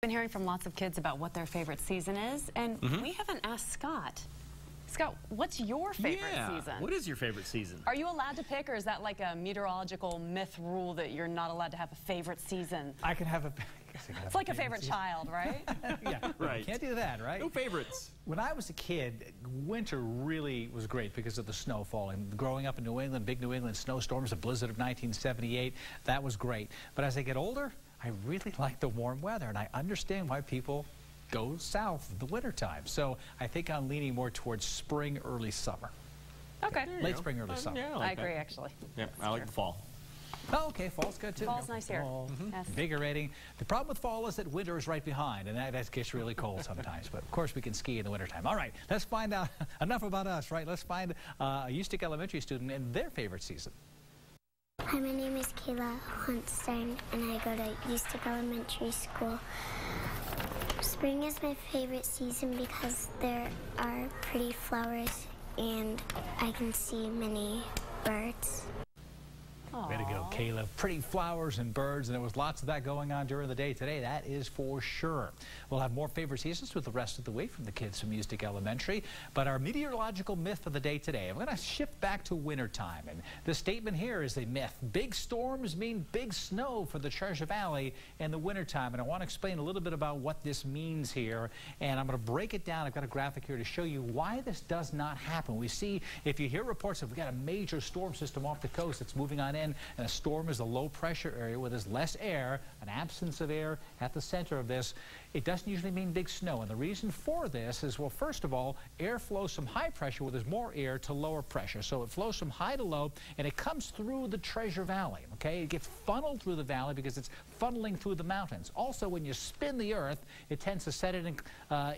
Been hearing from lots of kids about what their favorite season is, and we haven't asked Scott. Scott, what's your favorite season? What is your favorite season? Are you allowed to pick, or is that like a meteorological myth rule that you're not allowed to have a favorite season? I can have a... It's like a favorite child, right? Yeah, right. Can't do that, right? No favorites. When I was a kid, winter really was great because of the snow falling. Growing up in New England, big New England snowstorms, the blizzard of 1978, that was great. But as I get older, I really like the warm weather, and I understand why people go south in the wintertime. So I think I'm leaning more towards spring, early summer. Okay. Late spring, early summer. Yeah, I agree, actually. Yeah, I like the fall. Oh, okay, fall's good too. Fall's nice here. Yes. Invigorating. The problem with fall is that winter is right behind, and that gets really cold sometimes. But of course, we can ski in the wintertime. All right, let's find out enough about us, right? Let's find a Ustick Elementary student and their favorite season. Hi, my name is Kayla Huntstein, and I go to Ustick Elementary School. Spring is my favorite season because there are pretty flowers and I can see many birds. Way to go, Kayla. Pretty flowers and birds, and there was lots of that going on during the day today. That is for sure. We'll have more favorite seasons with the rest of the week from the kids from Ustick Elementary. But our meteorological myth of the day today, I'm going to shift back to wintertime. And the statement here is a myth. Big storms mean big snow for the Treasure Valley in the wintertime. And I want to explain a little bit about what this means here. And I'm going to break it down. I've got a graphic here to show you why this does not happen. We see, if you hear reports of we've got a major storm system off the coast that's moving on in, and a storm is a low pressure area where there's less air, an absence of air at the center of this, it doesn't usually mean big snow. And the reason for this is, well, first of all, air flows from high pressure where there's more air to lower pressure. So it flows from high to low, and it comes through the Treasure Valley, okay? It gets funneled through the valley because it's funneling through the mountains. Also, when you spin the earth, it tends to set it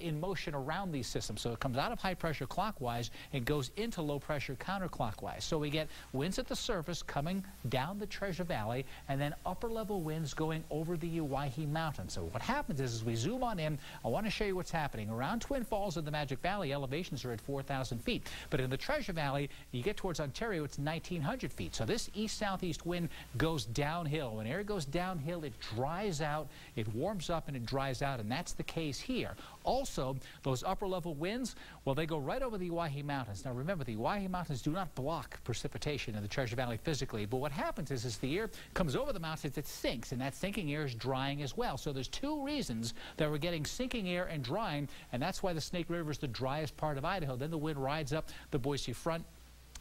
in motion around these systems. So it comes out of high pressure clockwise and goes into low pressure counterclockwise. So we get winds at the surface coming down the Treasure Valley, and then upper level winds going over the Uwaihe Mountains. So what happens is, as we zoom on in, I want to show you what's happening. Around Twin Falls in the Magic Valley, elevations are at 4,000 feet. But in the Treasure Valley, you get towards Ontario, it's 1,900 feet. So this east-southeast wind goes downhill. When air goes downhill, it dries out, it warms up, and it dries out, and that's the case here. Also, those upper-level winds, well, they go right over the Uwaihe Mountains. Now, remember, the Uwaihe Mountains do not block precipitation in the Treasure Valley physically, but what happens is the air comes over the mountains, it sinks, and that sinking air is drying as well. So there's two reasons that we're getting sinking air and drying, and that's why the Snake River is the driest part of Idaho. Then the wind rides up the Boise Front,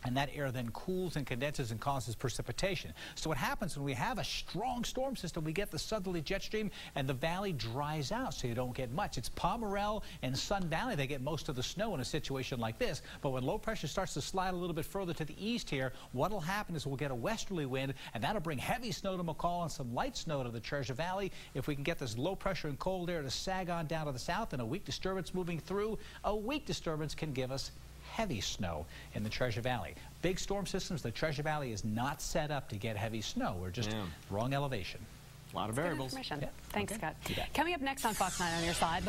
and that air then cools and condenses and causes precipitation. So what happens when we have a strong storm system, we get the southerly jet stream and the valley dries out, so you don't get much. It's Pomerelle and Sun Valley, they get most of the snow in a situation like this. But when low pressure starts to slide a little bit further to the east here, what'll happen is we'll get a westerly wind, and that'll bring heavy snow to McCall and some light snow to the Treasure Valley. If we can get this low pressure and cold air to sag on down to the south and a weak disturbance moving through, a weak disturbance can give us heavy snow in the Treasure Valley. Big storm systems, the Treasure Valley is not set up to get heavy snow. We're just wrong elevation. A lot of variables. Thanks, Scott. Coming up next on Fox 9 on your side.